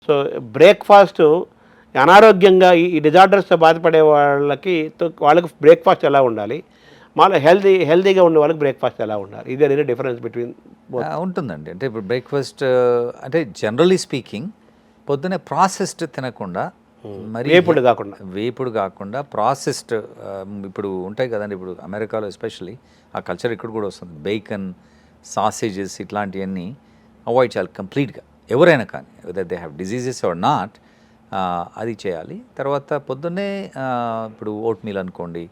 So breakfast అనారోగ్యంగా ఈ డిజార్డర్స్తో బాధపడే వాళ్ళకి బ్రేక్ఫాస్ట్ ఎలా ఉండాలి, మళ్ళీ హెల్తీగా ఉండే వాళ్ళకి బ్రేక్ఫాస్ట్ ఎలా ఉండాలి? ఇదే అనేది డిఫరెన్స్ బిట్వీన్ ఉంటుందండి. అంటే ఇప్పుడు బ్రేక్ఫాస్ట్ అంటే జనరలీ స్పీకింగ్ పొద్దునే ప్రాసెస్డ్ తినకుండా, మరి వేపుడు కాకుండా ప్రాసెస్డ్ ఇప్పుడు ఉంటాయి కదండి. ఇప్పుడు అమెరికాలో ఎస్పెషల్లీ ఆ కల్చర్ ఇక్కడ కూడా వస్తుంది. బేకన్, సాసేజెస్ ఇట్లాంటివన్నీ అవాయిడ్ చేయాలి కంప్లీట్గా, ఎవరైనా కానీ, whether they have diseases or not. అది చేయాలి. తర్వాత పొద్దున్నే ఇప్పుడు ఓట్ మీల్ అనుకోండి,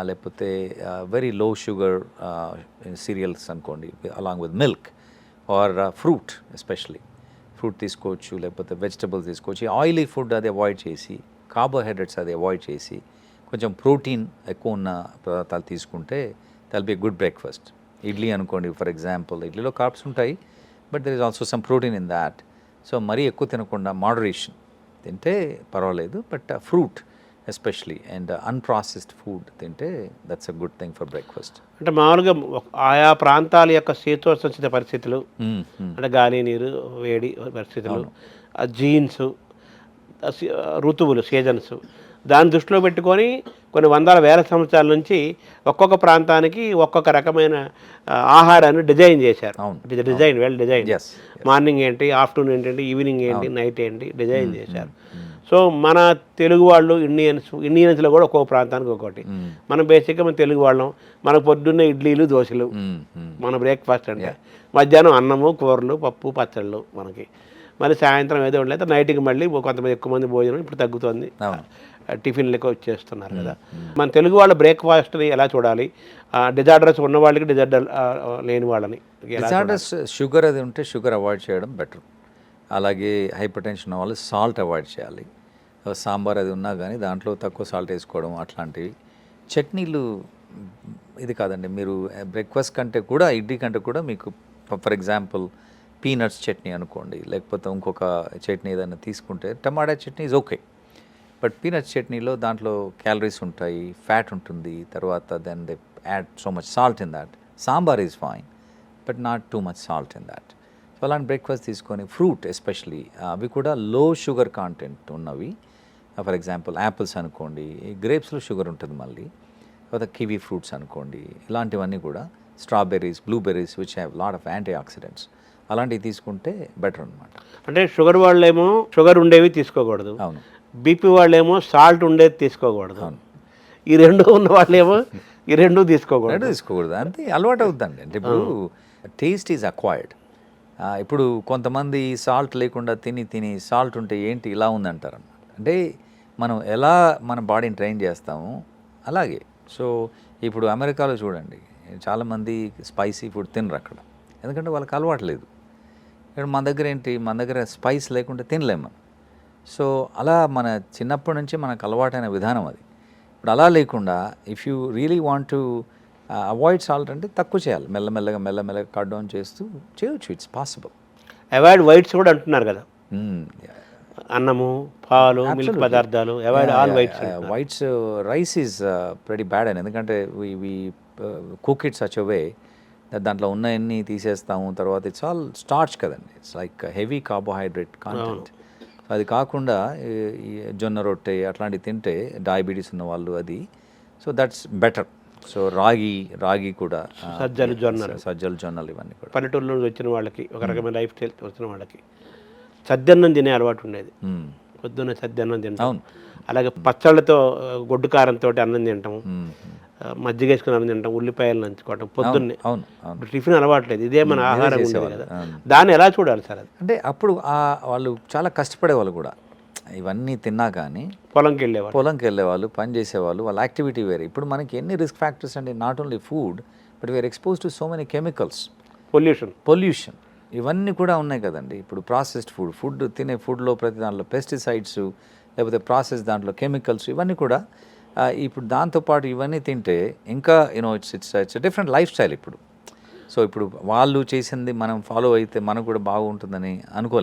లేకపోతే వెరీ లో షుగర్ సీరియల్స్ అనుకోండి, along with milk or fruit, especially fruit తీసుకోవచ్చు, లేకపోతే వెజిటబుల్స్ తీసుకోవచ్చు. ఆయిలీ ఫుడ్ అది అవాయిడ్ చేసి, కార్బోహైడ్రేట్స్ అది అవాయిడ్ చేసి, కొంచెం ప్రోటీన్ ఎక్కువ ఉన్న పదార్థాలు తీసుకుంటే that be good breakfast. Idli అనుకోండి ఫర్ ఎగ్జాంపుల్, ఇడ్లీలో కార్బ్స్ ఉంటాయి, but there is also some protein in that. So మరీ ఎక్కువ తినకుండా మోడరేషన్ తింటే పర్వాలేదు. But fruit especially and unprocessed food తింటే that's a good thing for breakfast. అంటే మామూలుగా ఆయా ప్రాంతాల యొక్క శీతోష్ణ పరిస్థితులు, అంటే గాలి నీరు వేడి పరిస్థితులు, జీన్స్, ఋతువులు, సీజన్స్, దాన్ని దృష్టిలో పెట్టుకొని కొన్ని వందల వేల సంవత్సరాల నుంచి ఒక్కొక్క ప్రాంతానికి ఒక్కొక్క రకమైన ఆహారాన్ని డిజైన్ చేశారు. Design well design. మార్నింగ్ ఏంటి, ఆఫ్టర్నూన్ ఏంటంటే, ఈవినింగ్ ఏంటి, నైట్ ఏంటి డిజైన్ చేశారు. సో మన తెలుగు వాళ్ళు ఇండియన్స్లో కూడా ఒక్కొక్క ప్రాంతానికి ఒక్కొక్కటి. మనం బేసిక్గా మన తెలుగు వాళ్ళం, మనకు పొద్దున్నే ఇడ్లీలు, దోశలు మన బ్రేక్ఫాస్ట్ అంటే, మధ్యాహ్నం అన్నము, కూరలు, పప్పు, పచ్చళ్ళు మనకి, మళ్ళీ సాయంత్రం ఏదో ఉండలేదు, నైట్కి మళ్ళీ కొంతమంది ఎక్కువ మంది భోజనం ఇప్పుడు తగ్గుతుంది, టిఫిన్లకి వచ్చేస్తున్నారు కదా. మన తెలుగు వాళ్ళ బ్రేక్ఫాస్ట్ని ఎలా చూడాలి, డిజార్డర్స్ ఉన్న వాళ్ళకి, డిజార్డర్ లేని వాళ్ళని? డిజార్డర్స్ షుగర్ అది ఉంటే షుగర్ అవాయిడ్ చేయడం బెటర్. అలాగే హైపర్ టెన్షన్ వాళ్ళు సాల్ట్ అవాయిడ్ చేయాలి. సాంబార్ అది ఉన్నా కానీ దాంట్లో తక్కువ సాల్ట్ వేసుకోవడం అట్లాంటివి. చట్నీలు ఇది కాదండి, మీరు బ్రేక్ఫాస్ట్ కంటే కూడా, ఇడ్లీ కంటే కూడా మీకు ఫర్ ఎగ్జాంపుల్ పీనట్స్ చట్నీ అనుకోండి, లేకపోతే ఇంకొక చట్నీ ఏదైనా తీసుకుంటే, tomato chutney is okay, but peanuts చట్నీలో దాంట్లో క్యాలరీస్ ఉంటాయి, ఫ్యాట్ ఉంటుంది, తర్వాత then they add so much salt in that. Sambar is fine, but not too much salt in that. So అలాంటి బ్రేక్ఫాస్ట్ తీసుకొని, ఫ్రూట్ ఎస్పెషలీ అవి కూడా లో షుగర్ కాంటెంట్ ఉన్నవి, ఫర్ ఎగ్జాంపుల్ యాపిల్స్ అనుకోండి, గ్రేప్స్లో షుగర్ ఉంటుంది మళ్ళీ, తర్వాత కివీ ఫ్రూట్స్ అనుకోండి, ఇలాంటివన్నీ కూడా, strawberries, blueberries which have lot of antioxidants, అలాంటివి తీసుకుంటే బెటర్ అనమాట. అంటే షుగర్ వాళ్ళేమో షుగర్ ఉండేవి తీసుకోకూడదు, అవును. బీపీ వాళ్ళేమో సాల్ట్ ఉండేది తీసుకోకూడదు, అవును. ఈ రెండు ఉన్న వాళ్ళేమో ఈ రెండు తీసుకోకూడదు. అంతే అలవాటు అవుతుందండి. అంటే ఇప్పుడు టేస్ట్ ఈజ్ అక్వైర్డ్. ఇప్పుడు కొంతమంది సాల్ట్ లేకుండా తిని సాల్ట్ ఉంటే ఏంటి ఇలా ఉందంటారు అన్నమాట. అంటే మనం ఎలా మన బాడీని ట్రైన్ చేస్తాము అలాగే. సో ఇప్పుడు అమెరికాలో చూడండి, చాలామంది స్పైసీ ఫుడ్ తినరు అక్కడ, ఎందుకంటే వాళ్ళకి అలవాటు లేదు. ఇక్కడ మన దగ్గర ఏంటి, మన దగ్గర స్పైస్ లేకుంటే తినలేము మనం. సో అలా మన చిన్నప్పటి నుంచి మనకు అలవాటైన విధానం అది. ఇప్పుడు అలా లేకుండా if you really want to avoid salt అంటే తక్కువ చేయాలి, మెల్లమెల్లగా కట్ డౌన్ చేస్తూ చేయొచ్చు. It's possible. అవాయిడ్ వైట్స్ కూడా అంటున్నారు కదా, అన్నము, పాలు, మిల్క్ పదార్థాలు, avoid all whites. Whites rice is very bad అని, ఎందుకంటే వి కుక్ ఇట్ సచ్ అ వే దాంట్లో ఉన్నవన్నీ తీసేస్తాము, తర్వాత ఇట్స్ ఆల్ స్టార్చ్ కదండి, it's like heavy carbohydrate content. అది కాకుండా ఈ జొన్న రొట్టె అట్లాంటివి తింటే డయాబెటీస్ ఉన్న వాళ్ళు అది, సో దట్స్ బెటర్. సో రాగి కూడా, సజ్జలు జొన్నలు ఇవన్నీ కూడా పల్లెటూరు నుంచి వచ్చిన వాళ్ళకి, ఒక రకమైన లైఫ్ స్టైల్ వచ్చిన వాళ్ళకి సద్దన్నం తినే అలవాటు ఉండేది. పొద్దున్న సద్దన్నం తింటాం, అలాగే పచ్చళ్ళతో గొడ్డు కారంతో అన్నం తింటాము, మజ్జిగ వేసుకుని అన్నం తింటాం, ఉల్లిపాయలు నంచుకోవటం పొద్దున్నే. టిఫిన్ అలవాట్లేదు, ఇదే మన ఆహారం ఉండేది కదా. దాన్ని ఎలా చూడాలి సార్? అంటే అప్పుడు వాళ్ళు చాలా కష్టపడేవాళ్ళు కూడా, ఇవన్నీ తిన్నా కానీ పొలంకి వెళ్ళేవాళ్ళు, పని చేసేవాళ్ళు, వాళ్ళ యాక్టివిటీ వేరే. ఇప్పుడు మనకి ఎన్ని రిస్క్ ఫ్యాక్టర్స్ అండి, not only food but we are expose to so many chemicals, pollution ఇవన్నీ కూడా ఉన్నాయి కదండి. ఇప్పుడు ప్రాసెస్డ్ ఫుడ్ తినే ఫుడ్లో ప్రతి దాంట్లో పెస్టిసైడ్స్, లేకపోతే ప్రాసెస్ దాంట్లో కెమికల్స్, ఇవన్నీ కూడా ఇప్పుడు దాంతోపాటు ఇవన్నీ తింటే ఇంకా ఇట్స్ డిఫరెంట్ లైఫ్ స్టైల్ ఇప్పుడు. సో ఇప్పుడు వాళ్ళు చేసింది మనం ఫాలో అయితే మనకు కూడా బాగుంటుందని అనుకోలేం.